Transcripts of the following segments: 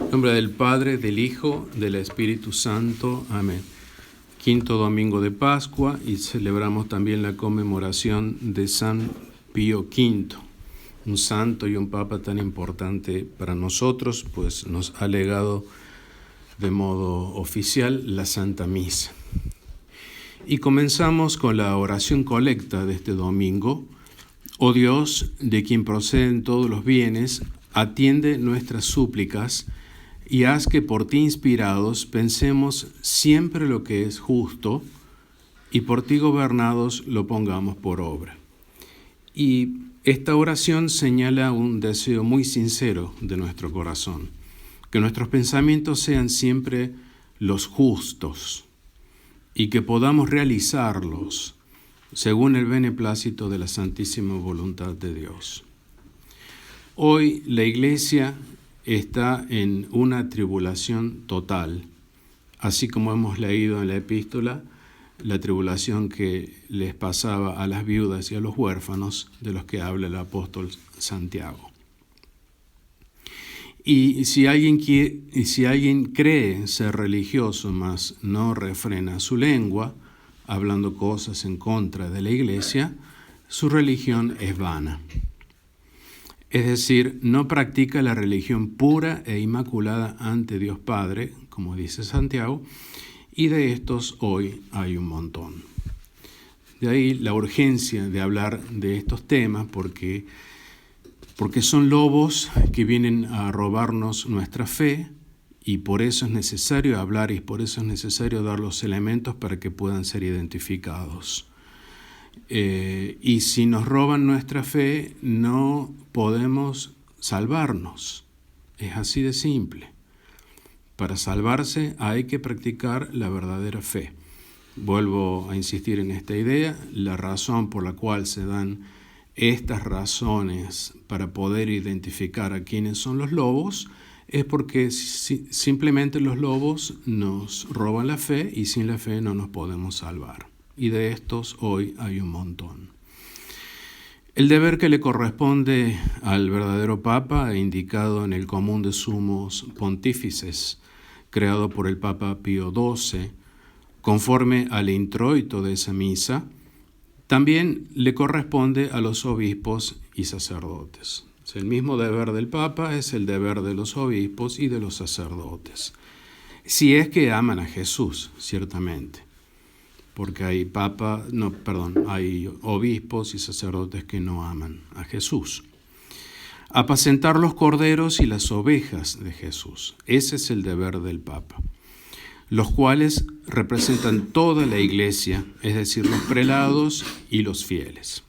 En nombre del Padre, del Hijo, del Espíritu Santo. Amén. Quinto domingo de Pascua y celebramos también la conmemoración de San Pío V, un santo y un papa tan importante para nosotros, pues nos ha legado de modo oficial la Santa Misa. Y comenzamos con la oración colecta de este domingo. Oh Dios, de quien proceden todos los bienes, atiende nuestras súplicas y haz que por ti inspirados pensemos siempre lo que es justo y por ti gobernados lo pongamos por obra. Y esta oración señala un deseo muy sincero de nuestro corazón, que nuestros pensamientos sean siempre los justos y que podamos realizarlos según el beneplácito de la santísima voluntad de Dios. Hoy la Iglesia está en una tribulación total, así como hemos leído en la epístola, la tribulación que les pasaba a las viudas y a los huérfanos, de los que habla el apóstol Santiago. Y si alguien cree ser religioso, mas no refrena su lengua, hablando cosas en contra de la Iglesia, su religión es vana. Es decir, no practica la religión pura e inmaculada ante Dios Padre, como dice Santiago, y de estos hoy hay un montón. De ahí la urgencia de hablar de estos temas, porque son lobos que vienen a robarnos nuestra fe, y por eso es necesario hablar y por eso es necesario dar los elementos para que puedan ser identificados. Y si nos roban nuestra fe, no podemos salvarnos. Es así de simple. Para salvarse hay que practicar la verdadera fe. Vuelvo a insistir en esta idea. La razón por la cual se dan estas razones para poder identificar a quiénes son los lobos es porque simplemente los lobos nos roban la fe y sin la fe no nos podemos salvar. Y de estos hoy hay un montón. El deber que le corresponde al verdadero Papa, indicado en el Común de Sumos Pontífices, creado por el Papa Pío XII, conforme al introito de esa misa, también le corresponde a los obispos y sacerdotes. El mismo deber del Papa es el deber de los obispos y de los sacerdotes. Si es que aman a Jesús, ciertamente. Porque hay hay obispos y sacerdotes que no aman a Jesús. Apacentar los corderos y las ovejas de Jesús. Ese es el deber del Papa. Los cuales representan toda la Iglesia, es decir, los prelados y los fieles.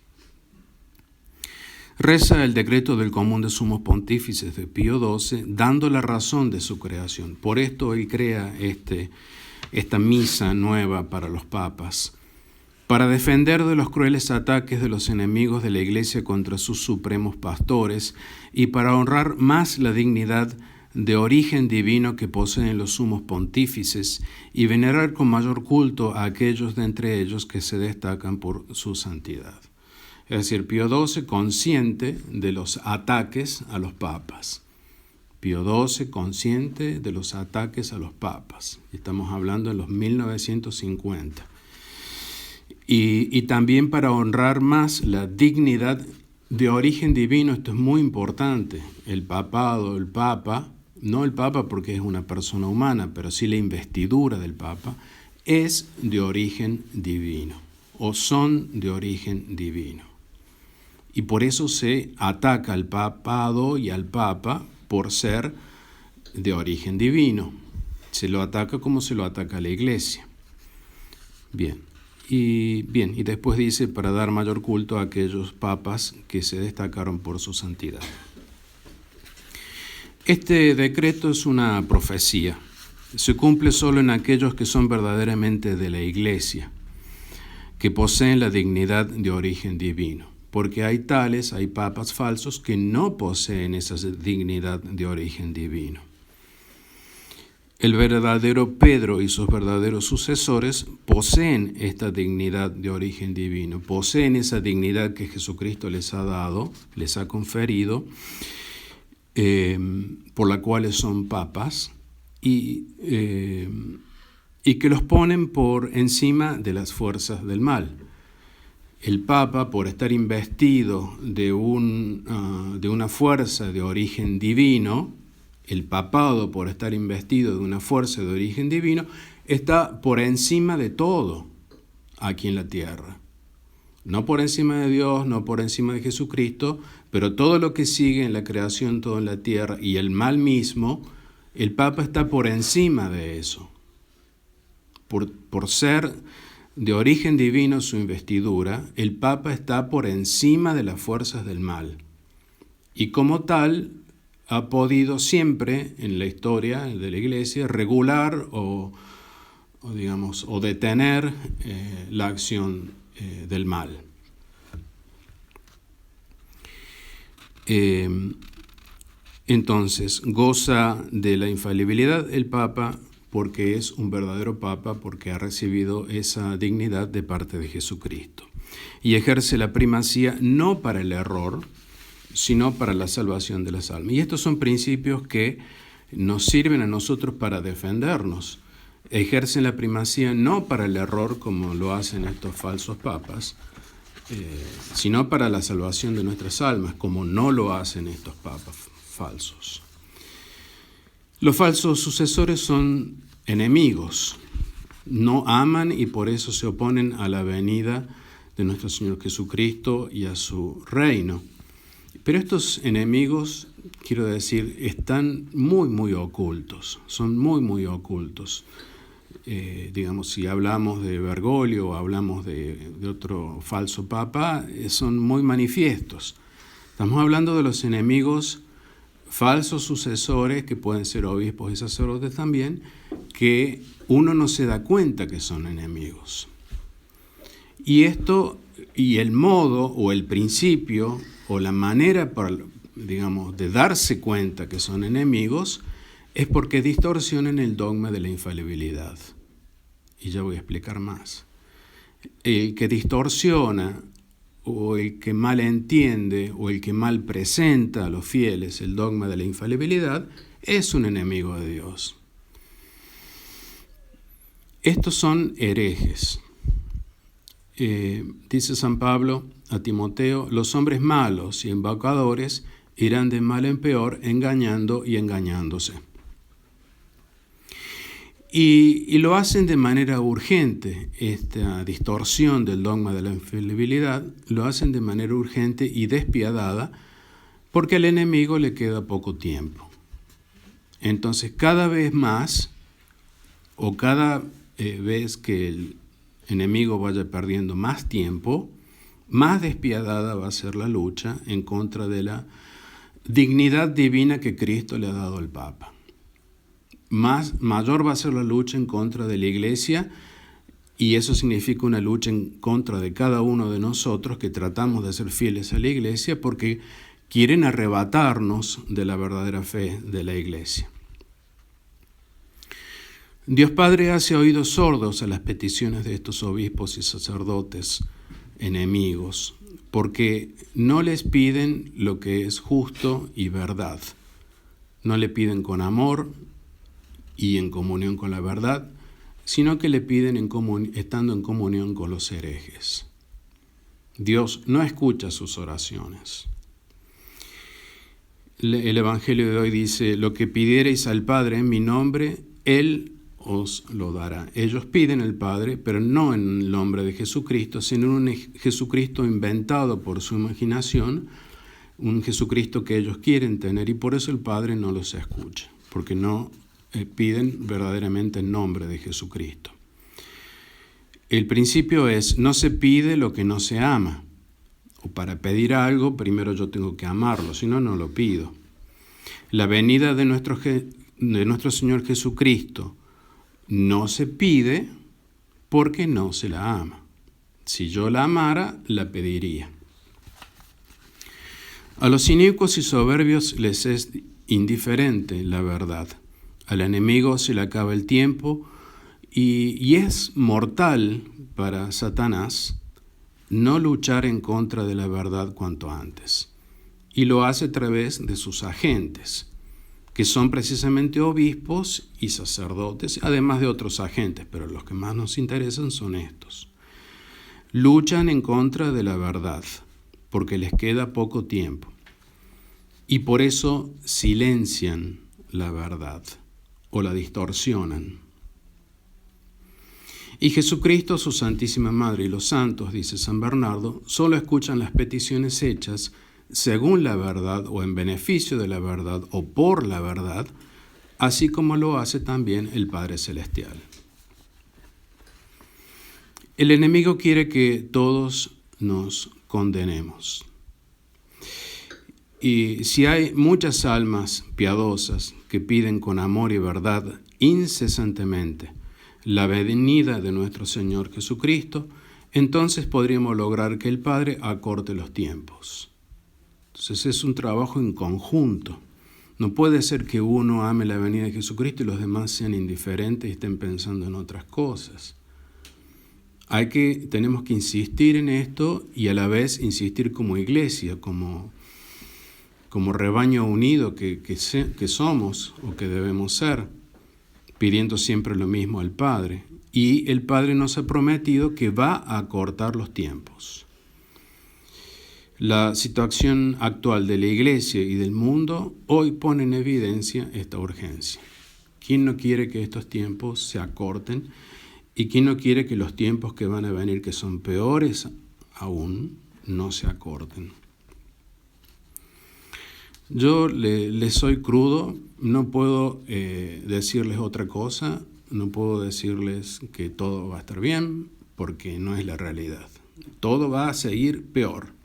Reza el decreto del Común de Sumos Pontífices de Pío XII, dando la razón de su creación. Por esto él crea esta misa nueva para los papas, para defender de los crueles ataques de los enemigos de la Iglesia contra sus supremos pastores y para honrar más la dignidad de origen divino que poseen los sumos pontífices y venerar con mayor culto a aquellos de entre ellos que se destacan por su santidad. Es decir, Pío XII consciente de los ataques a los papas. Pío XII consciente de los ataques a los papas. Estamos hablando de los 1950. Y también para honrar más la dignidad de origen divino, esto es muy importante. El papado, el papa, no el papa porque es una persona humana, pero sí la investidura del papa, es de origen divino, o son de origen divino. Y por eso se ataca al papado y al papa por ser de origen divino. Se lo ataca como se lo ataca a la Iglesia. Y después dice para dar mayor culto a aquellos papas que se destacaron por su santidad. Este decreto es una profecía. Se cumple solo en aquellos que son verdaderamente de la Iglesia, que poseen la dignidad de origen divino. Porque hay papas falsos que no poseen esa dignidad de origen divino. El verdadero Pedro y sus verdaderos sucesores poseen esta dignidad de origen divino, poseen esa dignidad que Jesucristo les ha dado, les ha conferido, por la cual son papas y que los ponen por encima de las fuerzas del mal. El Papa, por estar investido de una fuerza de origen divino, el papado, por estar investido de una fuerza de origen divino, está por encima de todo aquí en la tierra. No por encima de Dios, no por encima de Jesucristo, pero todo lo que sigue en la creación, todo en la tierra y el mal mismo, el Papa está por encima de eso. Por ser de origen divino su investidura, el Papa está por encima de las fuerzas del mal. Y como tal, ha podido siempre en la historia de la Iglesia regular o detener la acción del mal. Entonces, goza de la infalibilidad el Papa porque es un verdadero Papa, porque ha recibido esa dignidad de parte de Jesucristo. Y ejerce la primacía no para el error, sino para la salvación de las almas. Y estos son principios que nos sirven a nosotros para defendernos. Ejercen la primacía no para el error, como lo hacen estos falsos papas, sino para la salvación de nuestras almas, como no lo hacen estos papas falsos. Los falsos sucesores son enemigos, no aman y por eso se oponen a la venida de nuestro Señor Jesucristo y a su reino. Pero estos enemigos, quiero decir, están muy, muy ocultos, son muy, muy ocultos. Si hablamos de Bergoglio o hablamos de otro falso papa, son muy manifiestos. Estamos hablando de los enemigos falsos sucesores, que pueden ser obispos y sacerdotes también, que uno no se da cuenta que son enemigos. Y esto, y el modo o el principio o la manera de darse cuenta que son enemigos es porque distorsionan el dogma de la infalibilidad. Y ya voy a explicar más. El que distorsiona o el que mal entiende o el que mal presenta a los fieles el dogma de la infalibilidad es un enemigo de Dios. Estos son herejes. Dice San Pablo a Timoteo, los hombres malos y embaucadores irán de mal en peor, engañando y engañándose. Y lo hacen de manera urgente, esta distorsión del dogma de la infalibilidad, lo hacen de manera urgente y despiadada porque al enemigo le queda poco tiempo. Entonces, cada vez más, o cada vez que el enemigo vaya perdiendo más tiempo, más despiadada va a ser la lucha en contra de la dignidad divina que Cristo le ha dado al Papa. Mayor va a ser la lucha en contra de la Iglesia, y eso significa una lucha en contra de cada uno de nosotros que tratamos de ser fieles a la Iglesia porque quieren arrebatarnos de la verdadera fe de la Iglesia. Dios Padre hace oídos sordos a las peticiones de estos obispos y sacerdotes enemigos, porque no les piden lo que es justo y verdad. No le piden con amor y en comunión con la verdad, sino que le piden estando en comunión con los herejes. Dios no escucha sus oraciones. El Evangelio de hoy dice, lo que pidiereis al Padre en mi nombre, Él os lo dará. Ellos piden al Padre, pero no en el nombre de Jesucristo, sino en un Jesucristo inventado por su imaginación, un Jesucristo que ellos quieren tener, y por eso el Padre no los escucha, porque no piden verdaderamente en nombre de Jesucristo. El principio es, no se pide lo que no se ama. O para pedir algo, primero yo tengo que amarlo, si no, no lo pido. La venida de nuestro Señor Jesucristo no se pide porque no se la ama. Si yo la amara, la pediría. A los inicuos y soberbios les es indiferente la verdad. Al enemigo se le acaba el tiempo y es mortal para Satanás no luchar en contra de la verdad cuanto antes. y lo hace a través de sus agentes, que son precisamente obispos y sacerdotes, además de otros agentes, pero los que más nos interesan son estos. Luchan en contra de la verdad, porque les queda poco tiempo, y por eso silencian la verdad o la distorsionan. Y Jesucristo, su Santísima Madre y los santos, dice San Bernardo, solo escuchan las peticiones hechas según la verdad o en beneficio de la verdad o por la verdad, así como lo hace también el Padre Celestial. El enemigo quiere que todos nos condenemos. Y si hay muchas almas piadosas que piden con amor y verdad incesantemente la venida de nuestro Señor Jesucristo, entonces podríamos lograr que el Padre acorte los tiempos. Entonces es un trabajo en conjunto. No puede ser que uno ame la venida de Jesucristo y los demás sean indiferentes y estén pensando en otras cosas. Tenemos que insistir en esto y a la vez insistir como iglesia, como rebaño unido que somos o que debemos ser, pidiendo siempre lo mismo al Padre. Y el Padre nos ha prometido que va a acortar los tiempos. La situación actual de la Iglesia y del mundo hoy pone en evidencia esta urgencia. ¿Quién no quiere que estos tiempos se acorten? ¿Y quién no quiere que los tiempos que van a venir, que son peores aún, no se acorten? Yo les soy crudo, no puedo decirles otra cosa, no puedo decirles que todo va a estar bien, porque no es la realidad. Todo va a seguir peor,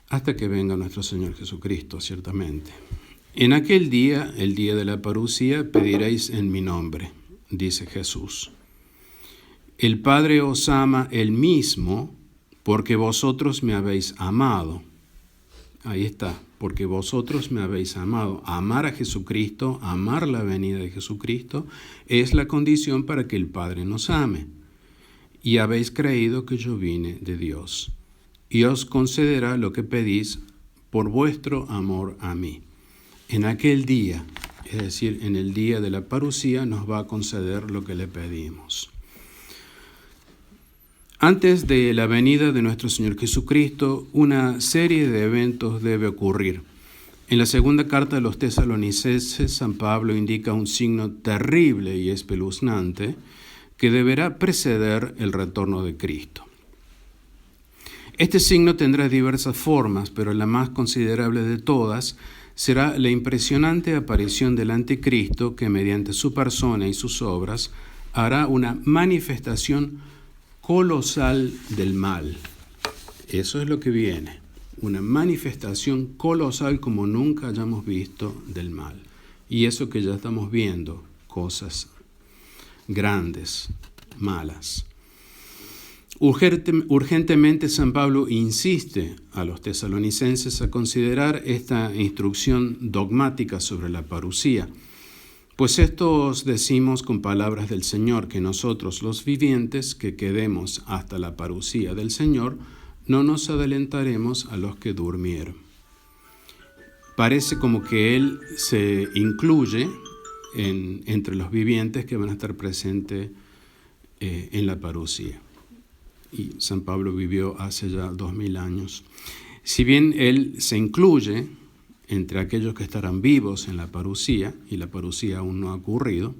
hasta que venga nuestro Señor Jesucristo, ciertamente. En aquel día, el día de la parucía, pediréis en mi nombre, dice Jesús. El Padre os ama Él mismo, porque vosotros me habéis amado. Ahí está, porque vosotros me habéis amado. Amar a Jesucristo, amar la venida de Jesucristo, es la condición para que el Padre nos ame. Y habéis creído que yo vine de Dios. Y os concederá lo que pedís por vuestro amor a mí. En aquel día, es decir, en el día de la parucía, nos va a conceder lo que le pedimos. Antes de la venida de nuestro Señor Jesucristo, una serie de eventos debe ocurrir. En la segunda carta de los Tesalonicenses, San Pablo indica un signo terrible y espeluznante que deberá preceder el retorno de Cristo. Este signo tendrá diversas formas, pero la más considerable de todas será la impresionante aparición del Anticristo que mediante su persona y sus obras hará una manifestación colosal del mal. Eso es lo que viene, una manifestación colosal como nunca hayamos visto del mal. Y eso que ya estamos viendo, cosas grandes, malas. Urgentemente San Pablo insiste a los tesalonicenses a considerar esta instrucción dogmática sobre la parucía. Pues esto os decimos con palabras del Señor, que nosotros los vivientes que quedemos hasta la parucía del Señor, no nos adelantaremos a los que durmieron. Parece como que Él se incluye entre los vivientes que van a estar presentes en la parucía. Y San Pablo vivió hace ya 2000 años. Si bien Él se incluye entre aquellos que estarán vivos en la parucía, y la parucía aún no ha ocurrido,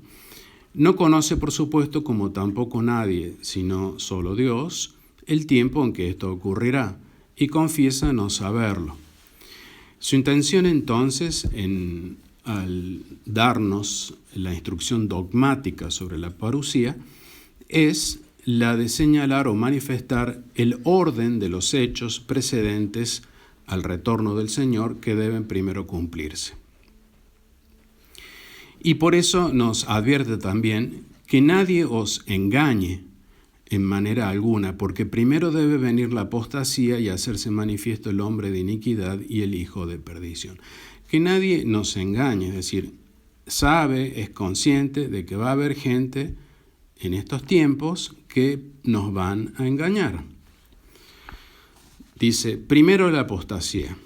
no conoce, por supuesto, como tampoco nadie, sino solo Dios, el tiempo en que esto ocurrirá, y confiesa no saberlo. Su intención entonces, al darnos la instrucción dogmática sobre la parucía, es la de señalar o manifestar el orden de los hechos precedentes al retorno del Señor que deben primero cumplirse. Y por eso nos advierte también que nadie os engañe en manera alguna, porque primero debe venir la apostasía y hacerse manifiesto el hombre de iniquidad y el hijo de perdición. Que nadie nos engañe, es decir, sabe, es consciente de que va a haber gente en estos tiempos que nos van a engañar. Dice, primero la apostasía.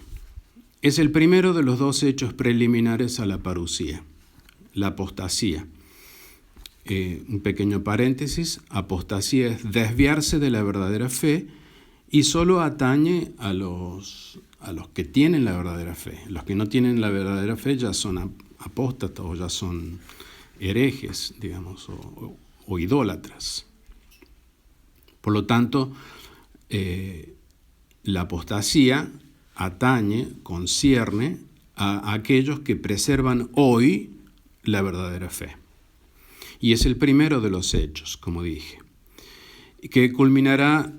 Es el primero de los dos hechos preliminares a la parusía, la apostasía. Un pequeño paréntesis, apostasía es desviarse de la verdadera fe y solo atañe a los que tienen la verdadera fe. Los que no tienen la verdadera fe ya son apóstatas o ya son herejes, digamos, o idólatras. Por lo tanto, la apostasía atañe, concierne a aquellos que preservan hoy la verdadera fe. Y es el primero de los hechos, como dije, que culminará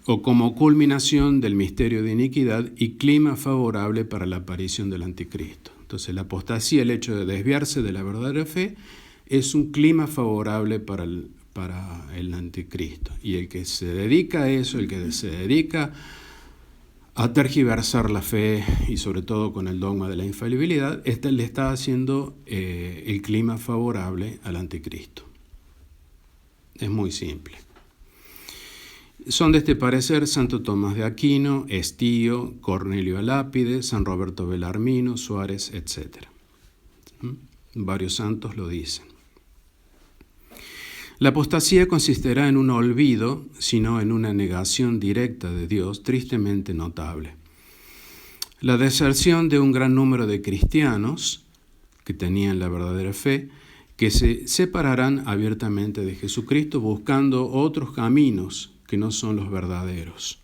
o como culminación del misterio de iniquidad y clima favorable para la aparición del anticristo. Entonces la apostasía, el hecho de desviarse de la verdadera fe, es un clima favorable para el anticristo. Y el que se dedica a eso, el que se dedica a tergiversar la fe y sobre todo con el dogma de la infalibilidad, le está haciendo el clima favorable al anticristo. Es muy simple. Son de este parecer Santo Tomás de Aquino, Estío, Cornelio Alápide, San Roberto Belarmino, Suárez, etc. Varios santos lo dicen. La apostasía consistirá en un olvido, sino en una negación directa de Dios tristemente notable. La deserción de un gran número de cristianos que tenían la verdadera fe, que se separarán abiertamente de Jesucristo buscando otros caminos que no son los verdaderos.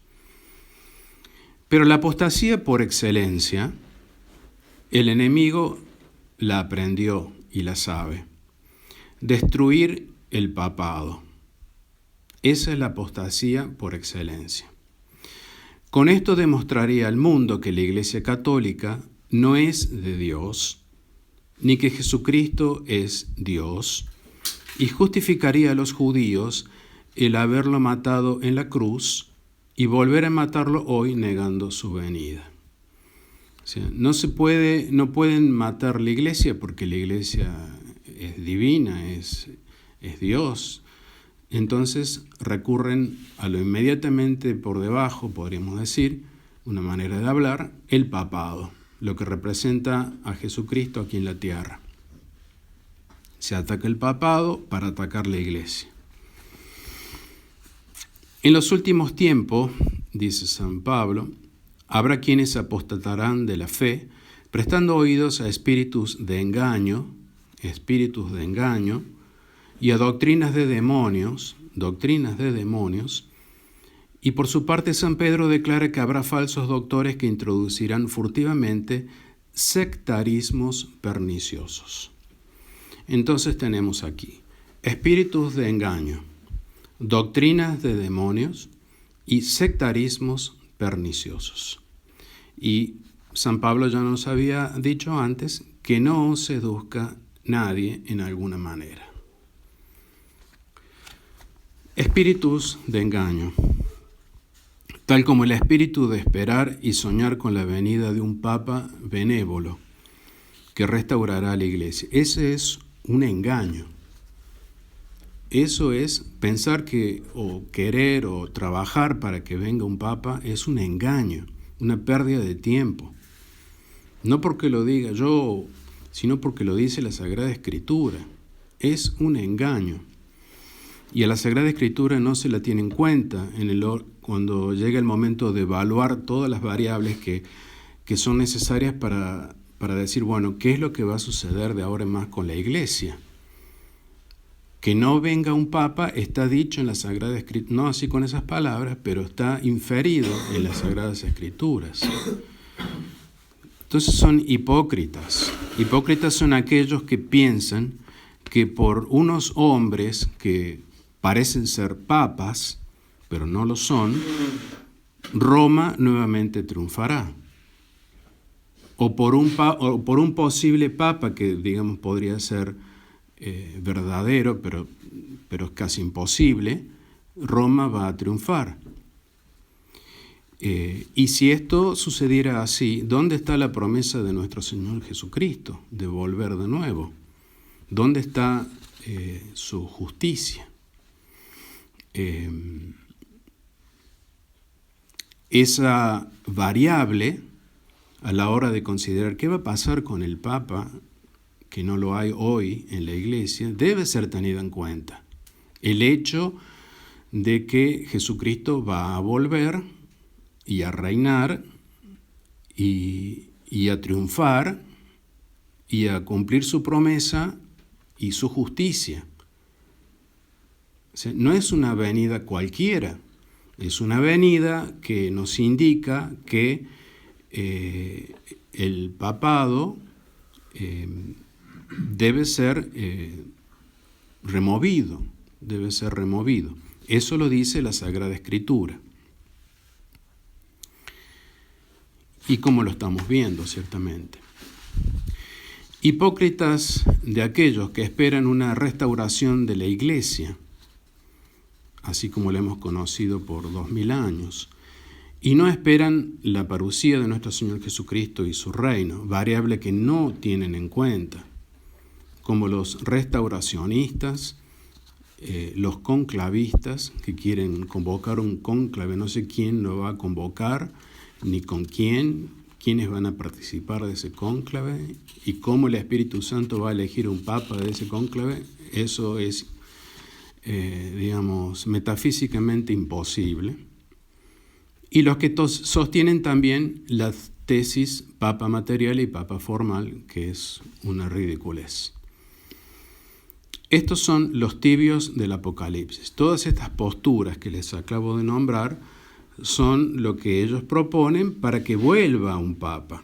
Pero la apostasía por excelencia, el enemigo la aprendió y la sabe. Destruir el papado. Esa es la apostasía por excelencia. Con esto demostraría al mundo que la Iglesia Católica no es de Dios, ni que Jesucristo es Dios, y justificaría a los judíos el haberlo matado en la cruz y volver a matarlo hoy negando su venida. O sea, no pueden matar la Iglesia porque la Iglesia es divina, es Dios. Entonces recurren a lo inmediatamente por debajo, podríamos decir, una manera de hablar, el papado, lo que representa a Jesucristo aquí en la tierra. Se ataca el papado para atacar la Iglesia. En los últimos tiempos, dice San Pablo, habrá quienes apostatarán de la fe, prestando oídos a espíritus de engaño, y a doctrinas de demonios, y por su parte San Pedro declara que habrá falsos doctores que introducirán furtivamente sectarismos perniciosos. Entonces tenemos aquí espíritus de engaño, doctrinas de demonios y sectarismos perniciosos. Y San Pablo ya nos había dicho antes que no seduzca nadie en alguna manera. Espíritus de engaño, tal como el espíritu de esperar y soñar con la venida de un papa benévolo que restaurará la Iglesia. Ese es un engaño. Eso es pensar que o querer o trabajar para que venga un papa es un engaño, una pérdida de tiempo. No porque lo diga yo, sino porque lo dice la Sagrada Escritura. Es un engaño. Y a la Sagrada Escritura no se la tiene en cuenta cuando llega el momento de evaluar todas las variables que son necesarias para decir, bueno, ¿qué es lo que va a suceder de ahora en más con la Iglesia? Que no venga un papa está dicho en la Sagrada Escritura, no así con esas palabras, pero está inferido en las Sagradas Escrituras. Entonces son hipócritas. Hipócritas son aquellos que piensan que por unos hombres que parecen ser papas, pero no lo son, Roma nuevamente triunfará. O por un posible papa que, digamos, podría ser verdadero, pero es casi imposible, Roma va a triunfar. Y si esto sucediera así, ¿dónde está la promesa de nuestro Señor Jesucristo de volver de nuevo? ¿Dónde está su justicia? Esa variable a la hora de considerar qué va a pasar con el Papa, que no lo hay hoy en la Iglesia, debe ser tenida en cuenta. El hecho de que Jesucristo va a volver y a reinar y a triunfar y a cumplir su promesa y su justicia. O sea, no es una venida cualquiera, es una venida que nos indica que el papado debe ser removido, debe ser removido. Eso lo dice la Sagrada Escritura. Y como lo estamos viendo, ciertamente. Hipócritas de aquellos que esperan una restauración de la Iglesia, así como la hemos conocido por 2000 años, y no esperan la parucía de nuestro Señor Jesucristo y su reino, variable que no tienen en cuenta, como los restauracionistas, los conclavistas, que quieren convocar un cónclave, no sé quién lo va a convocar, ni con quiénes van a participar de ese cónclave, y cómo el Espíritu Santo va a elegir un papa de ese cónclave. Eso es, metafísicamente imposible. Y los que sostienen también la tesis papa material y papa formal, que es una ridiculez. Estos son los tibios del Apocalipsis. Todas estas posturas que les acabo de nombrar son lo que ellos proponen para que vuelva un papa.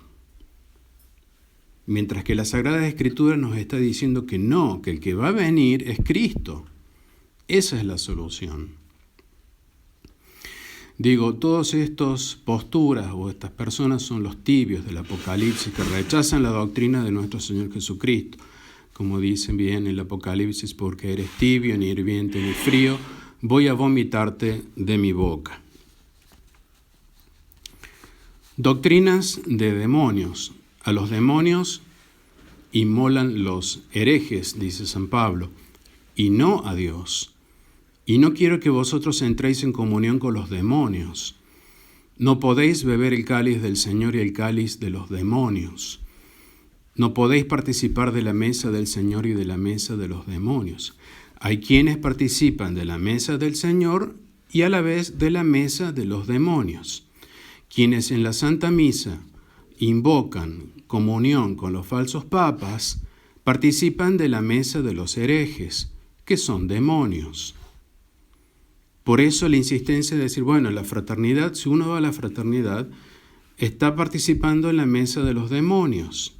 Mientras que la Sagrada Escritura nos está diciendo que no, que el que va a venir es Cristo. Esa es la solución. Digo, todas estas posturas o estas personas son los tibios del Apocalipsis que rechazan la doctrina de nuestro Señor Jesucristo. Como dicen bien el Apocalipsis, porque eres tibio, ni hirviente, ni frío, voy a vomitarte de mi boca. Doctrinas de demonios. A los demonios inmolan los herejes, dice San Pablo, y no a Dios. Y no quiero que vosotros entréis en comunión con los demonios. No podéis beber el cáliz del Señor y el cáliz de los demonios. No podéis participar de la mesa del Señor y de la mesa de los demonios. Hay quienes participan de la mesa del Señor y a la vez de la mesa de los demonios. Quienes en la Santa Misa invocan comunión con los falsos papas, participan de la mesa de los herejes, que son demonios. Por eso la insistencia de decir, bueno, la fraternidad, si uno va a la fraternidad, está participando en la mesa de los demonios.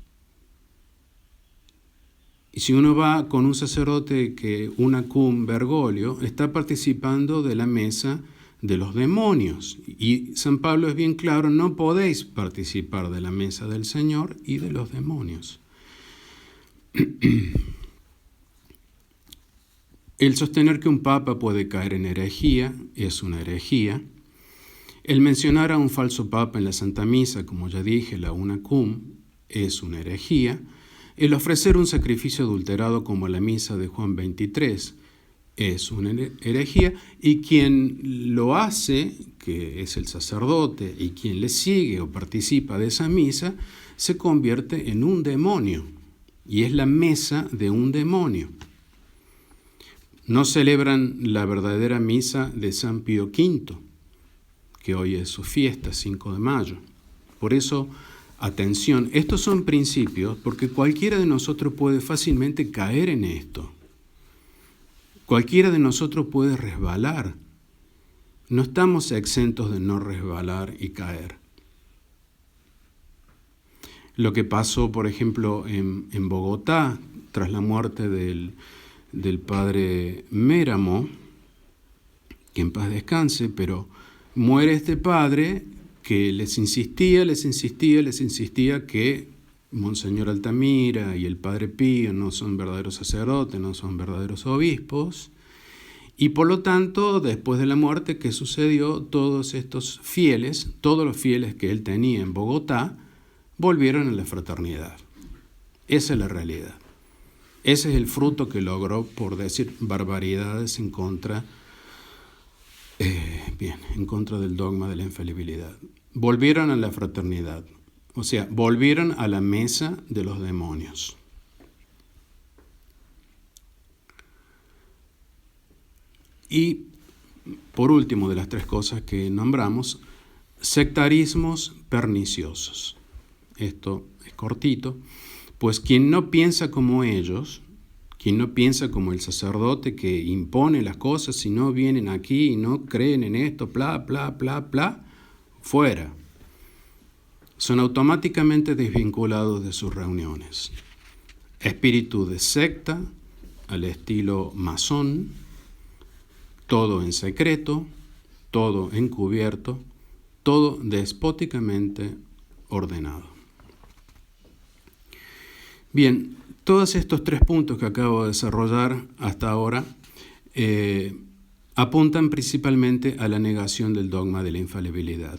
Y si uno va con un sacerdote que una cum Bergoglio, está participando de la mesa de los demonios. Y San Pablo es bien claro, no podéis participar de la mesa del Señor y de los demonios. El sostener que un papa puede caer en herejía es una herejía. El mencionar a un falso papa en la Santa Misa, como ya dije, la una cum, es una herejía. El ofrecer un sacrificio adulterado como la misa de Juan 23 es una herejía, y quien lo hace, que es el sacerdote, y quien le sigue o participa de esa misa, se convierte en un demonio, y es la mesa de un demonio. No celebran la verdadera misa de San Pío V, que hoy es su fiesta, 5 de mayo. Por eso, atención, estos son principios, porque cualquiera de nosotros puede fácilmente caer en esto. Cualquiera de nosotros puede resbalar. No estamos exentos de no resbalar y caer. Lo que pasó, por ejemplo, en Bogotá, tras la muerte del padre Méramo, que en paz descanse, pero muere este padre que les insistía que Monseñor Altamira y el Padre Pío no son verdaderos sacerdotes, no son verdaderos obispos, y por lo tanto, después de la muerte, ¿qué sucedió? Todos los fieles que él tenía en Bogotá, volvieron a la fraternidad. Esa es la realidad. Ese es el fruto que logró por decir barbaridades en contra del dogma de la infalibilidad. Volvieron a la fraternidad. O sea, volvieron a la mesa de los demonios. Y por último de las tres cosas que nombramos, sectarismos perniciosos. Esto es cortito, pues quien no piensa como ellos, quien no piensa como el sacerdote que impone las cosas, si no vienen aquí y no creen en esto, bla, bla, bla, bla, fuera. Son automáticamente desvinculados de sus reuniones. Espíritu de secta, al estilo masón, todo en secreto, todo encubierto, todo despóticamente ordenado. Bien, todos estos tres puntos que acabo de desarrollar hasta ahora apuntan principalmente a la negación del dogma de la infalibilidad.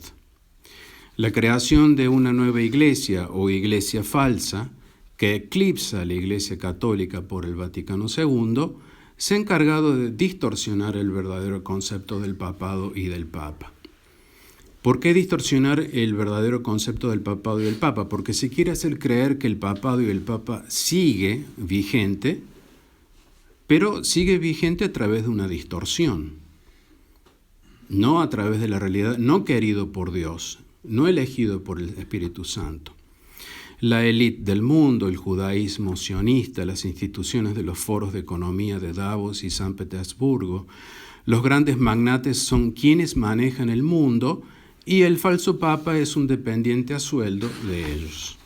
La creación de una nueva iglesia o iglesia falsa que eclipsa a la Iglesia Católica por el Vaticano II se ha encargado de distorsionar el verdadero concepto del papado y del papa. ¿Por qué distorsionar el verdadero concepto del papado y del papa? Porque se quiere hacer creer que el papado y el papa sigue vigente, pero sigue vigente a través de una distorsión, no a través de la realidad, no querido por Dios, no elegido por el Espíritu Santo. La élite del mundo, el judaísmo sionista, las instituciones de los foros de economía de Davos y San Petersburgo, los grandes magnates son quienes manejan el mundo y el falso papa es un dependiente a sueldo de ellos.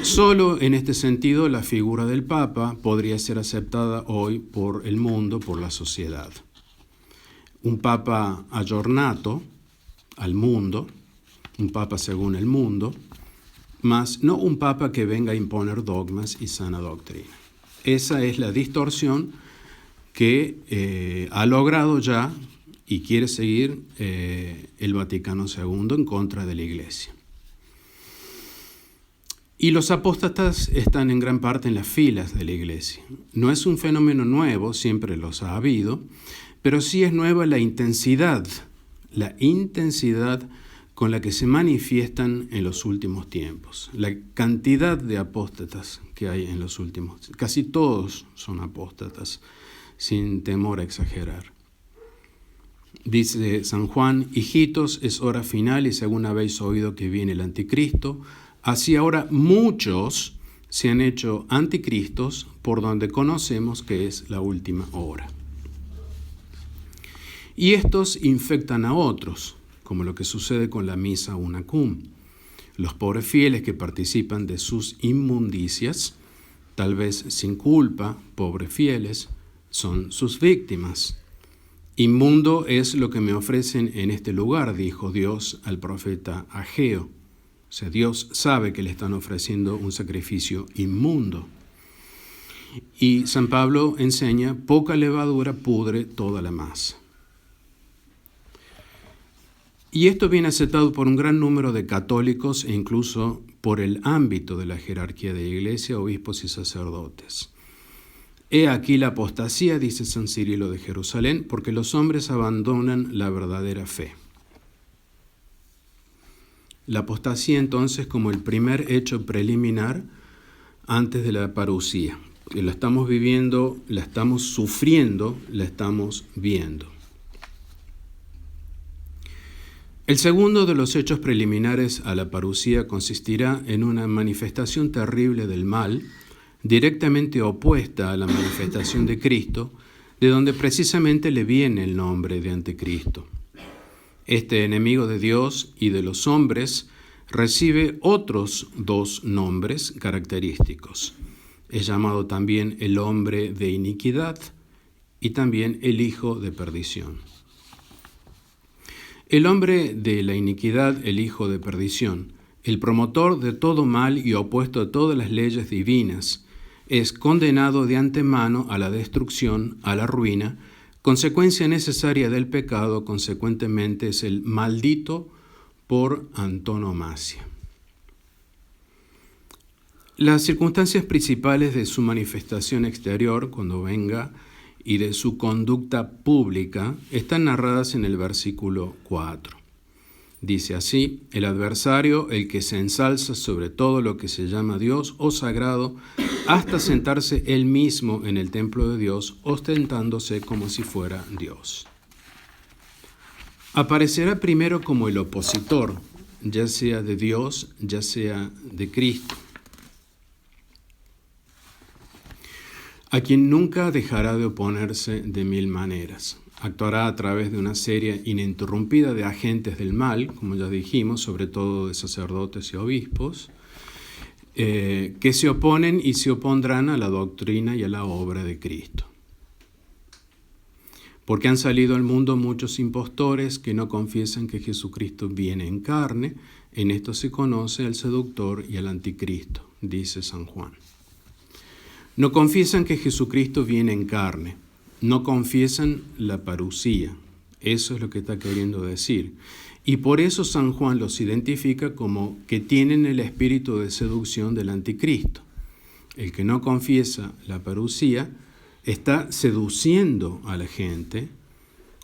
Solo en este sentido la figura del papa podría ser aceptada hoy por el mundo, por la sociedad. Un papa aggiornato al mundo, un papa según el mundo, mas no un papa que venga a imponer dogmas y sana doctrina. Esa es la distorsión que ha logrado ya y quiere seguir el Vaticano II en contra de la Iglesia. Y los apóstatas están en gran parte en las filas de la Iglesia. No es un fenómeno nuevo, siempre los ha habido, pero sí es nueva la intensidad con la que se manifiestan en los últimos tiempos. La cantidad de apóstatas que hay en los últimos, casi todos son apóstatas, sin temor a exagerar. Dice San Juan: hijitos, es hora final y según habéis oído que viene el anticristo, así ahora muchos se han hecho anticristos, por donde conocemos que es la última hora. Y estos infectan a otros, como lo que sucede con la misa unacum. Los pobres fieles que participan de sus inmundicias, tal vez sin culpa, pobres fieles, son sus víctimas. Inmundo es lo que me ofrecen en este lugar, dijo Dios al profeta Ageo. O sea, Dios sabe que le están ofreciendo un sacrificio inmundo. Y San Pablo enseña: poca levadura pudre toda la masa. Y esto viene aceptado por un gran número de católicos e incluso por el ámbito de la jerarquía de la Iglesia, obispos y sacerdotes. He aquí la apostasía, dice San Cirilo de Jerusalén, porque los hombres abandonan la verdadera fe. La apostasía entonces como el primer hecho preliminar antes de la parusía. La estamos viviendo, la estamos sufriendo, la estamos viendo. El segundo de los hechos preliminares a la parusía consistirá en una manifestación terrible del mal, directamente opuesta a la manifestación de Cristo, de donde precisamente le viene el nombre de Anticristo. Este enemigo de Dios y de los hombres recibe otros dos nombres característicos. Es llamado también el hombre de iniquidad y también el hijo de perdición. El hombre de la iniquidad, el hijo de perdición, el promotor de todo mal y opuesto a todas las leyes divinas, es condenado de antemano a la destrucción, a la ruina, consecuencia necesaria del pecado, consecuentemente es el maldito por antonomasia. Las circunstancias principales de su manifestación exterior, cuando venga, y de su conducta pública, están narradas en el versículo 4. Dice así: el adversario, el que se ensalza sobre todo lo que se llama Dios o sagrado, hasta sentarse él mismo en el templo de Dios, ostentándose como si fuera Dios. Aparecerá primero como el opositor, ya sea de Dios, ya sea de Cristo, a quien nunca dejará de oponerse de mil maneras. Actuará a través de una serie ininterrumpida de agentes del mal, como ya dijimos, sobre todo de sacerdotes y obispos, que se oponen y se opondrán a la doctrina y a la obra de Cristo. Porque han salido al mundo muchos impostores que no confiesan que Jesucristo viene en carne. En esto se conoce al seductor y al anticristo, dice San Juan. No confiesan que Jesucristo viene en carne. No confiesan la parusía. Eso es lo que está queriendo decir. Y por eso San Juan los identifica como que tienen el espíritu de seducción del anticristo. El que no confiesa la parusía está seduciendo a la gente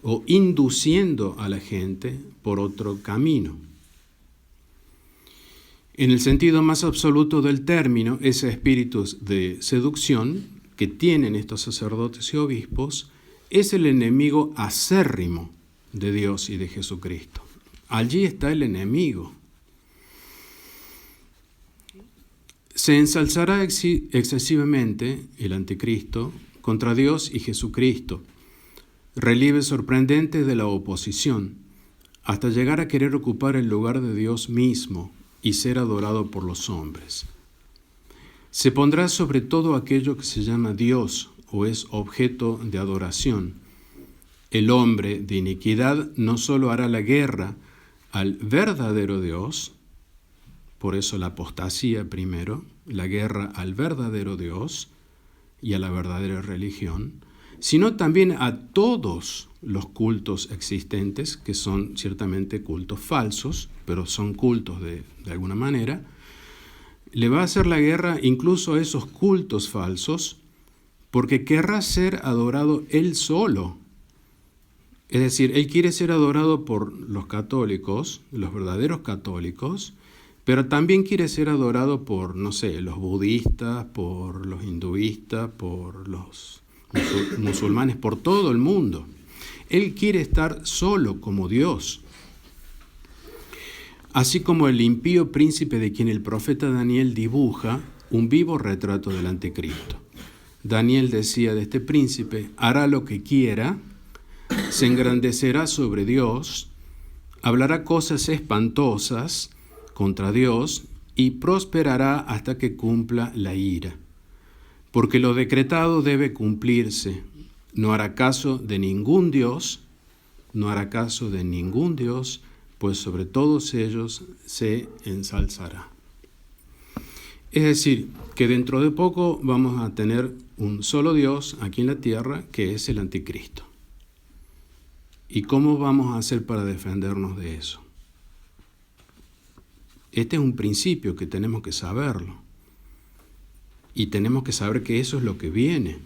o induciendo a la gente por otro camino. En el sentido más absoluto del término, ese espíritu de seducción que tienen estos sacerdotes y obispos es el enemigo acérrimo de Dios y de Jesucristo. Allí está el enemigo. Se ensalzará excesivamente el anticristo contra Dios y Jesucristo, relieve sorprendente de la oposición, hasta llegar a querer ocupar el lugar de Dios mismo y ser adorado por los hombres. Se pondrá sobre todo aquello que se llama Dios o es objeto de adoración. El hombre de iniquidad no solo hará la guerra al verdadero Dios, por eso la apostasía primero, la guerra al verdadero Dios y a la verdadera religión, sino también a todos los cultos existentes, que son ciertamente cultos falsos, pero son cultos de alguna manera. Le va a hacer la guerra incluso a esos cultos falsos, porque querrá ser adorado él solo. Es decir, él quiere ser adorado por los católicos, los verdaderos católicos, pero también quiere ser adorado por, no sé, los budistas, por los hinduistas, por los musulmanes, por todo el mundo. Él quiere estar solo como Dios. Así como el impío príncipe de quien el profeta Daniel dibuja un vivo retrato del anticristo. Daniel decía de este príncipe: hará lo que quiera, se engrandecerá sobre Dios, hablará cosas espantosas contra Dios y prosperará hasta que cumpla la ira. Porque lo decretado debe cumplirse. No hará caso de ningún Dios, pues sobre todos ellos se ensalzará. Es decir, que dentro de poco vamos a tener un solo Dios aquí en la tierra, que es el anticristo. ¿Y cómo vamos a hacer para defendernos de eso? Este es un principio que tenemos que saberlo. Y tenemos que saber que eso es lo que viene,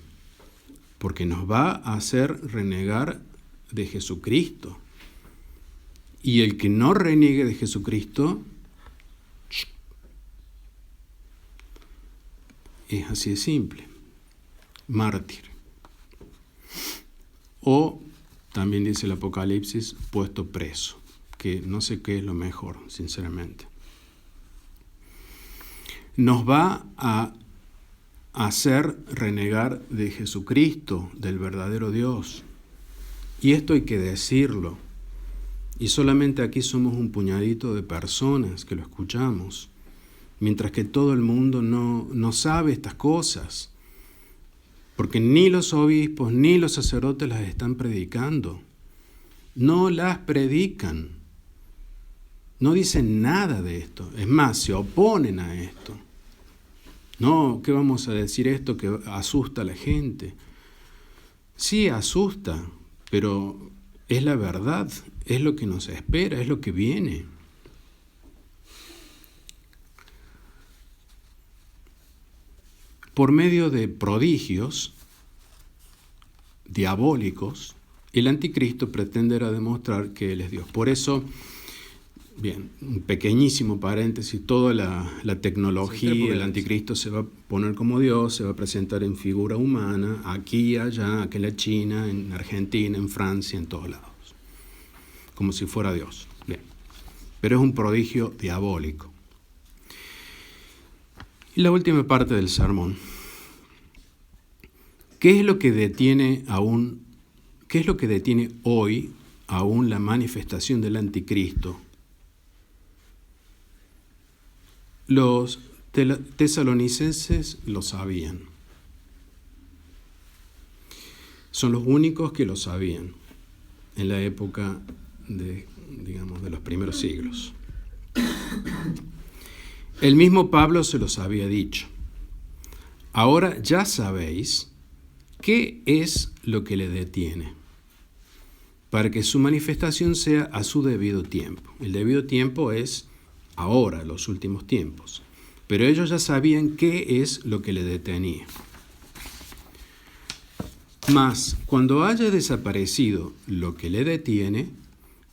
porque nos va a hacer renegar de Jesucristo. Y el que no reniegue de Jesucristo, es así de simple, mártir. O, también dice el Apocalipsis, puesto preso, que no sé qué es lo mejor, sinceramente. Nos va a hacer renegar de Jesucristo, del verdadero Dios. Y esto hay que decirlo. Y solamente aquí somos un puñadito de personas que lo escuchamos, mientras que todo el mundo no sabe estas cosas, porque ni los obispos ni los sacerdotes las están predicando. No las predican. No dicen nada de esto. Es más, se oponen a esto. No, ¿qué vamos a decir esto que asusta a la gente? Sí, asusta, pero es la verdad, es lo que nos espera, es lo que viene. Por medio de prodigios diabólicos, el anticristo pretenderá demostrar que Él es Dios. Por eso Bien, un pequeñísimo paréntesis, toda la tecnología, el anticristo se va a poner como Dios, se va a presentar en figura humana, aquí, allá, aquí en la China, en Argentina, en Francia, en todos lados, como si fuera Dios. Bien, pero es un prodigio diabólico. Y la última parte del sermón. ¿Qué es lo que detiene hoy aún la manifestación del anticristo? Los tesalonicenses lo sabían. Son los únicos que lo sabían en la época de los primeros siglos. El mismo Pablo se los había dicho. Ahora ya sabéis qué es lo que le detiene, para que su manifestación sea a su debido tiempo. El debido tiempo es ahora, los últimos tiempos. Pero ellos ya sabían qué es lo que le detenía. Mas, cuando haya desaparecido lo que le detiene,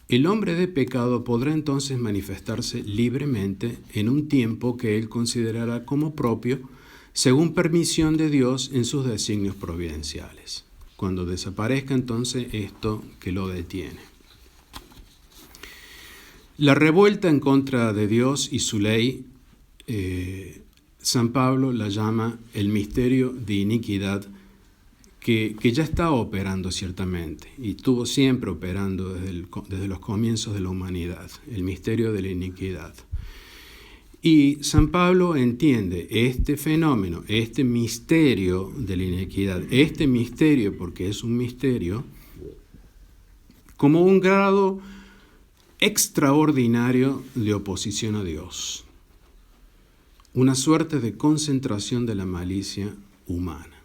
el hombre de pecado podrá entonces manifestarse libremente en un tiempo que él considerará como propio, según permisión de Dios en sus designios providenciales. Cuando desaparezca entonces esto que lo detiene. La revuelta en contra de Dios y su ley, San Pablo la llama el misterio de iniquidad que ya está operando ciertamente y estuvo siempre operando desde los comienzos de la humanidad, el misterio de la iniquidad. Y San Pablo entiende este fenómeno, este misterio de la iniquidad, este misterio, porque es un misterio, como un grado extraordinario de oposición a Dios, una suerte de concentración de la malicia humana,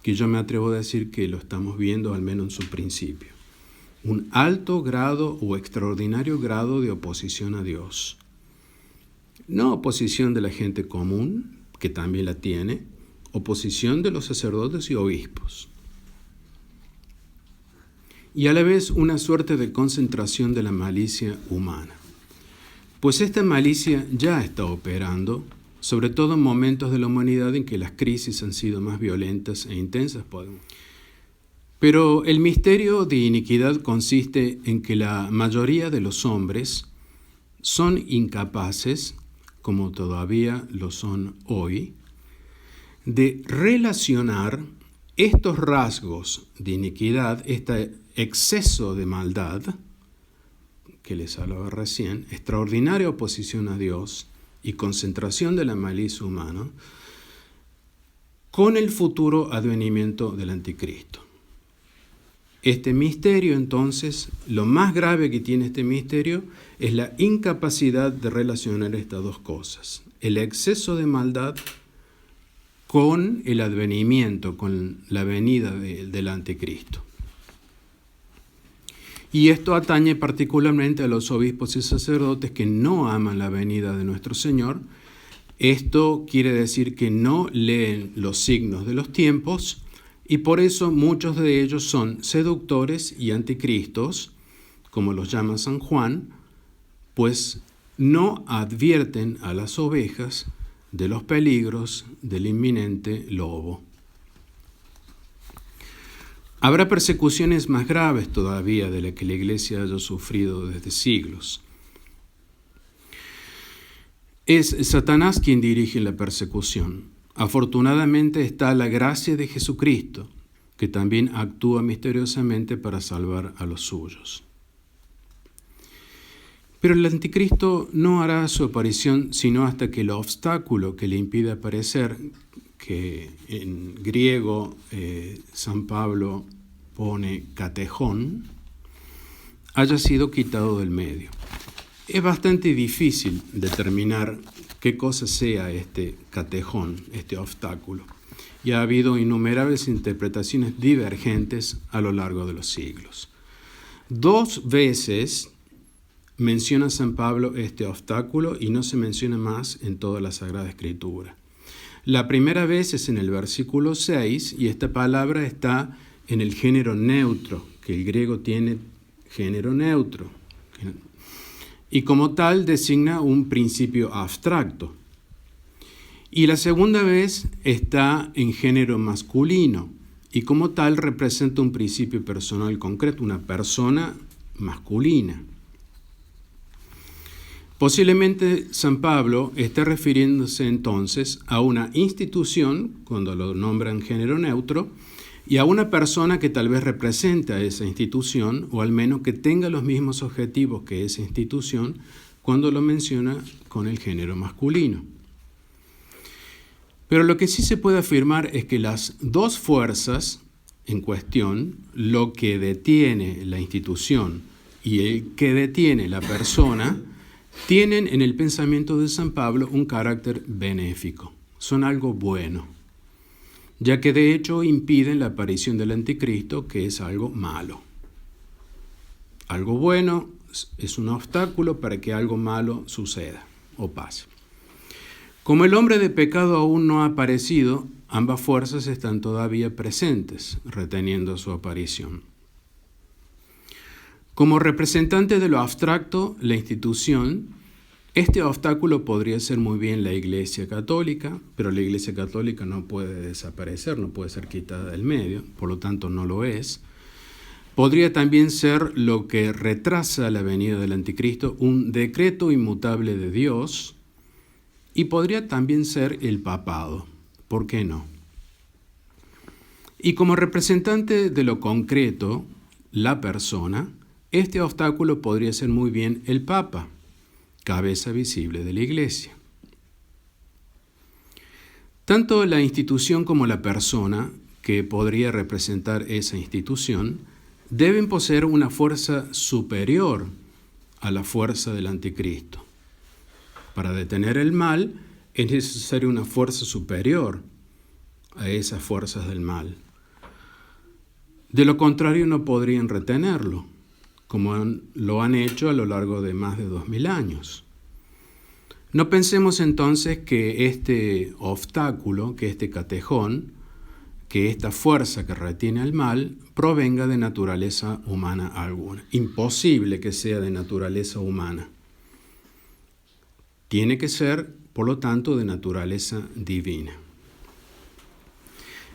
que yo me atrevo a decir que lo estamos viendo al menos en su principio, un alto grado o extraordinario grado de oposición a Dios, no oposición de la gente común, que también la tiene, oposición de los sacerdotes y obispos, y a la vez una suerte de concentración de la malicia humana. Pues esta malicia ya está operando, sobre todo en momentos de la humanidad en que las crisis han sido más violentas e intensas. Pero el misterio de iniquidad consiste en que la mayoría de los hombres son incapaces, como todavía lo son hoy, de relacionar estos rasgos de iniquidad, este exceso de maldad que les hablaba recién, extraordinaria oposición a Dios y concentración de la malicia humana, con el futuro advenimiento del anticristo. Este misterio, entonces, lo más grave que tiene este misterio es la incapacidad de relacionar estas dos cosas, el exceso de maldad con el advenimiento, con la venida del anticristo. Y esto atañe particularmente a los obispos y sacerdotes que no aman la venida de nuestro Señor. Esto quiere decir que no leen los signos de los tiempos y por eso muchos de ellos son seductores y anticristos, como los llama San Juan, pues no advierten a las ovejas de los peligros del inminente lobo. Habrá persecuciones más graves todavía de las que la Iglesia haya sufrido desde siglos. Es Satanás quien dirige la persecución. Afortunadamente está la gracia de Jesucristo, que también actúa misteriosamente para salvar a los suyos. Pero el anticristo no hará su aparición sino hasta que el obstáculo que le impide aparecer, que en griego San Pablo pone catejón, haya sido quitado del medio. Es bastante difícil determinar qué cosa sea este catejón, este obstáculo, y ha habido innumerables interpretaciones divergentes a lo largo de los siglos. 2 veces menciona San Pablo este obstáculo y no se menciona más en toda la Sagrada Escritura. La primera vez es en el versículo 6 y esta palabra está en el género neutro, que el griego tiene género neutro, y como tal designa un principio abstracto. Y la segunda vez está en género masculino, y como tal representa un principio personal concreto, una persona masculina. Posiblemente San Pablo esté refiriéndose entonces a una institución, cuando lo nombran género neutro, y a una persona que tal vez represente a esa institución, o al menos que tenga los mismos objetivos que esa institución, cuando lo menciona con el género masculino. Pero lo que sí se puede afirmar es que las dos fuerzas en cuestión, lo que detiene la institución y el que detiene la persona, tienen en el pensamiento de San Pablo un carácter benéfico, son algo bueno, ya que de hecho impiden la aparición del anticristo, que es algo malo. Algo bueno es un obstáculo para que algo malo suceda o pase. Como el hombre de pecado aún no ha aparecido, ambas fuerzas están todavía presentes, reteniendo su aparición. Como representante de lo abstracto, la institución, este obstáculo podría ser muy bien la Iglesia Católica, pero la Iglesia Católica no puede desaparecer, no puede ser quitada del medio, por lo tanto no lo es. Podría también ser lo que retrasa la venida del anticristo, un decreto inmutable de Dios, y podría también ser el papado. ¿Por qué no? Y como representante de lo concreto, la persona, este obstáculo podría ser muy bien el Papa, cabeza visible de la Iglesia. Tanto la institución como la persona, que podría representar esa institución, deben poseer una fuerza superior a la fuerza del anticristo. Para detener el mal es necesaria una fuerza superior a esas fuerzas del mal. De lo contrario no podrían retenerlo, como lo han hecho a lo largo de más de 2000 años. No pensemos entonces que este obstáculo, que este catejón, que esta fuerza que retiene al mal, provenga de naturaleza humana alguna. Imposible que sea de naturaleza humana. Tiene que ser, por lo tanto, de naturaleza divina.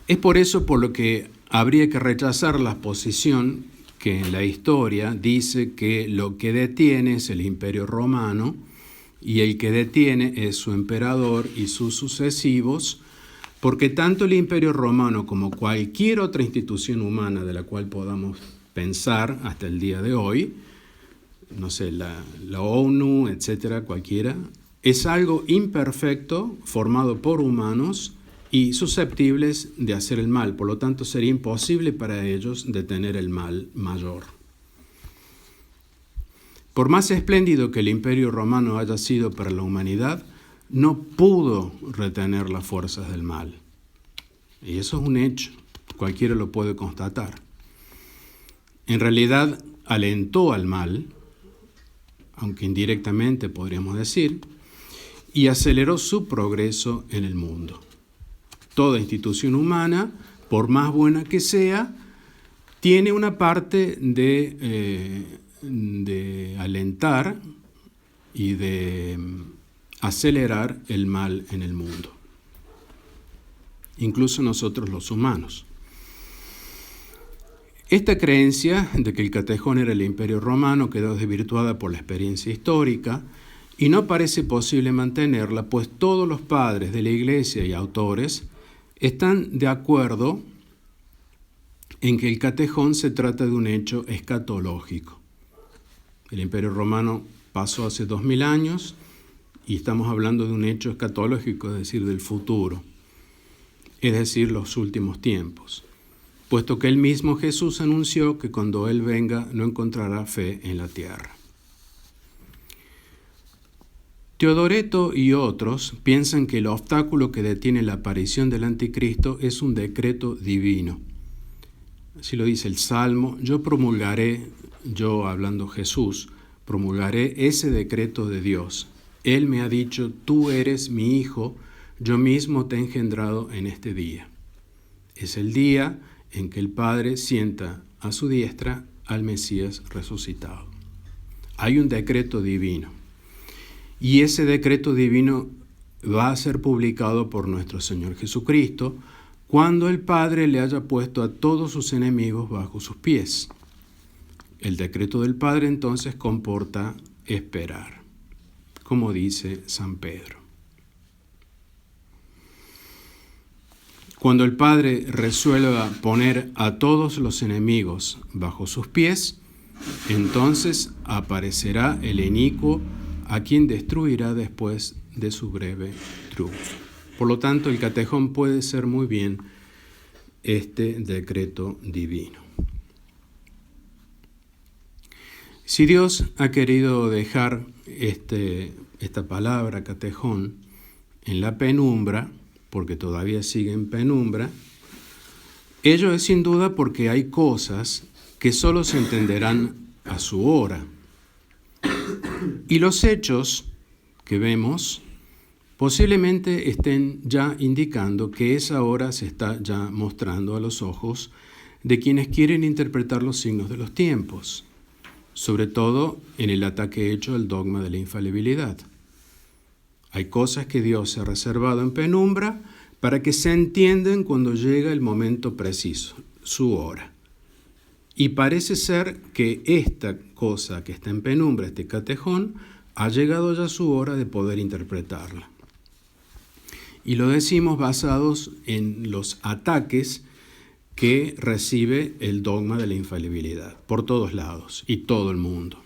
Es por eso por lo que habría que rechazar la posición que en la historia dice que lo que detiene es el Imperio Romano y el que detiene es su emperador y sus sucesivos, porque tanto el Imperio Romano como cualquier otra institución humana de la cual podamos pensar hasta el día de hoy, no sé, la ONU, etcétera, cualquiera, es algo imperfecto, formado por humanos y susceptibles de hacer el mal. Por lo tanto, sería imposible para ellos detener el mal mayor. Por más espléndido que el Imperio Romano haya sido para la humanidad, no pudo retener las fuerzas del mal. Y eso es un hecho, cualquiera lo puede constatar. En realidad, alentó al mal, aunque indirectamente podríamos decir, y aceleró su progreso en el mundo. Toda institución humana, por más buena que sea, tiene una parte de alentar y de acelerar el mal en el mundo. Incluso nosotros los humanos. Esta creencia de que el catejón era el Imperio Romano quedó desvirtuada por la experiencia histórica y no parece posible mantenerla, pues todos los padres de la Iglesia y autores están de acuerdo en que el catejón se trata de un hecho escatológico. El Imperio Romano pasó hace 2000 años y estamos hablando de un hecho escatológico, es decir, del futuro, es decir, los últimos tiempos, puesto que el mismo Jesús anunció que cuando Él venga no encontrará fe en la tierra. Teodoreto y otros piensan que el obstáculo que detiene la aparición del anticristo es un decreto divino. Así lo dice el Salmo: yo hablando Jesús, promulgaré ese decreto de Dios. Él me ha dicho, tú eres mi hijo, yo mismo te he engendrado en este día. Es el día en que el Padre sienta a su diestra al Mesías resucitado. Hay un decreto divino. Y ese decreto divino va a ser publicado por nuestro Señor Jesucristo cuando el Padre le haya puesto a todos sus enemigos bajo sus pies. El decreto del Padre entonces comporta esperar, como dice San Pedro. Cuando el Padre resuelva poner a todos los enemigos bajo sus pies, entonces aparecerá el inicuo a quien destruirá después de su breve triunfo. Por lo tanto, el Catejón puede ser muy bien este decreto divino. Si Dios ha querido dejar esta palabra Catejón en la penumbra, porque todavía sigue en penumbra, ello es sin duda porque hay cosas que solo se entenderán a su hora. Y los hechos que vemos posiblemente estén ya indicando que esa hora se está ya mostrando a los ojos de quienes quieren interpretar los signos de los tiempos, sobre todo en el ataque hecho al dogma de la infalibilidad. Hay cosas que Dios se ha reservado en penumbra para que se entiendan cuando llega el momento preciso, su hora. Y parece ser que esta cosa que está en penumbra, este Catejón, ha llegado ya su hora de poder interpretarla. Y lo decimos basados en los ataques que recibe el dogma de la infalibilidad, por todos lados y todo el mundo.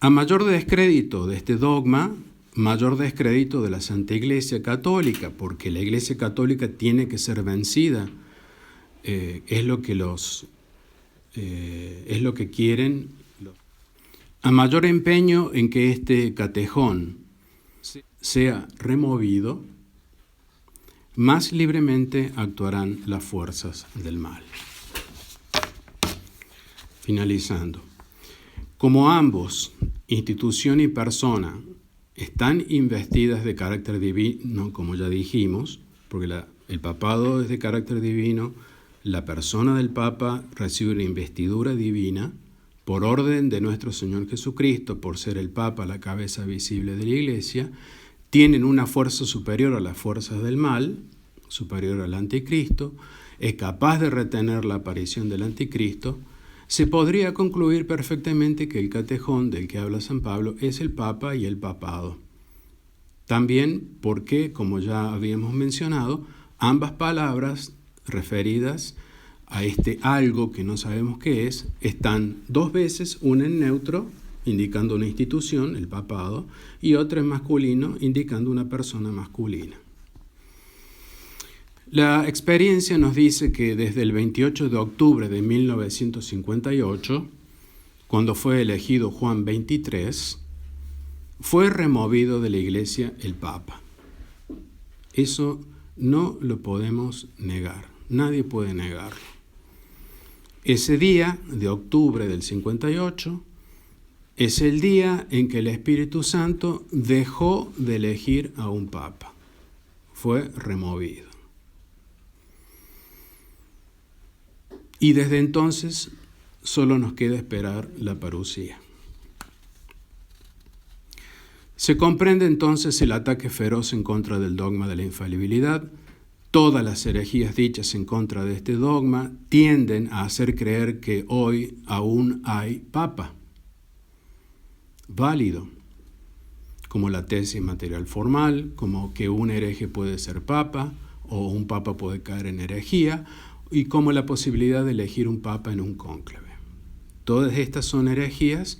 A mayor descrédito de este dogma, mayor descrédito de la Santa Iglesia Católica, porque la Iglesia Católica tiene que ser vencida, es lo que quieren. A mayor empeño en que este Catejón sea removido, más libremente actuarán las fuerzas del mal. Finalizando, como ambos, institución y persona, están investidas de carácter divino, como ya dijimos, porque el papado es de carácter divino, la persona del Papa recibe una investidura divina por orden de nuestro Señor Jesucristo, por ser el Papa la cabeza visible de la Iglesia, tienen una fuerza superior a las fuerzas del mal, superior al anticristo, es capaz de retener la aparición del anticristo. Se podría concluir perfectamente que el Catejón del que habla San Pablo es el Papa y el papado. También porque, como ya habíamos mencionado, ambas palabras referidas a este algo que no sabemos qué es, están dos veces, una en neutro, indicando una institución, el papado, y otra en masculino, indicando una persona masculina. La experiencia nos dice que desde el 28 de octubre de 1958, cuando fue elegido Juan XXIII, fue removido de la Iglesia el Papa. Eso no lo podemos negar, nadie puede negarlo. Ese día de octubre del 58 es el día en que el Espíritu Santo dejó de elegir a un Papa. Fue removido. Y desde entonces solo nos queda esperar la parucía. Se comprende entonces el ataque feroz en contra del dogma de la infalibilidad. Todas las herejías dichas en contra de este dogma tienden a hacer creer que hoy aún hay Papa válido, como la tesis material formal, como que un hereje puede ser Papa o un Papa puede caer en herejía, y como la posibilidad de elegir un Papa en un cónclave. Todas estas son herejías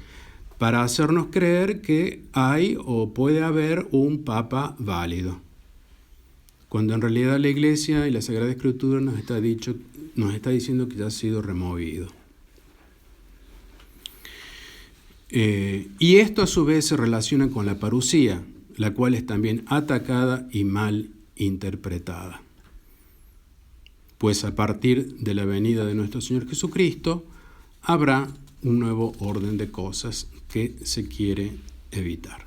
para hacernos creer que hay o puede haber un Papa válido, cuando en realidad la Iglesia y la Sagrada Escritura nos está diciendo que ya ha sido removido. Y esto a su vez se relaciona con la parucía, la cual es también atacada y mal interpretada. Pues a partir de la venida de nuestro Señor Jesucristo habrá un nuevo orden de cosas que se quiere evitar.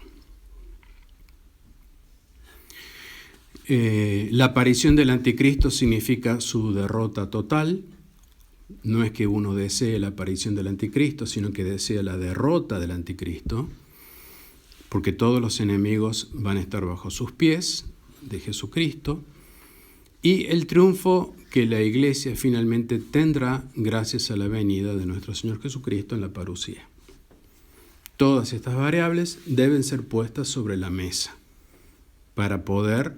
La aparición del anticristo significa su derrota total, no es que uno desee la aparición del anticristo, sino que desea la derrota del anticristo, porque todos los enemigos van a estar bajo sus pies de Jesucristo, y el triunfo que la iglesia finalmente tendrá gracias a la venida de nuestro Señor Jesucristo en la parusía. Todas estas variables deben ser puestas sobre la mesa para poder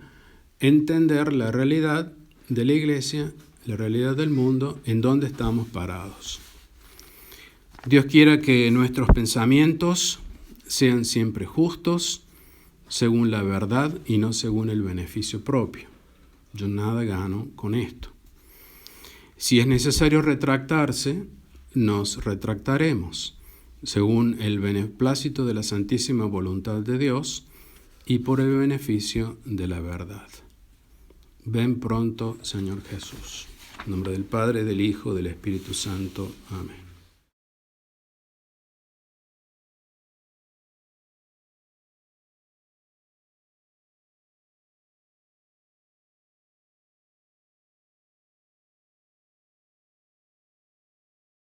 entender la realidad de la iglesia, la realidad del mundo, en donde estamos parados. Dios quiera que nuestros pensamientos sean siempre justos, según la verdad y no según el beneficio propio. Yo nada gano con esto. Si es necesario retractarse, nos retractaremos, según el beneplácito de la santísima voluntad de Dios y por el beneficio de la verdad. Ven pronto, Señor Jesús. En nombre del Padre, del Hijo, del Espíritu Santo. Amén.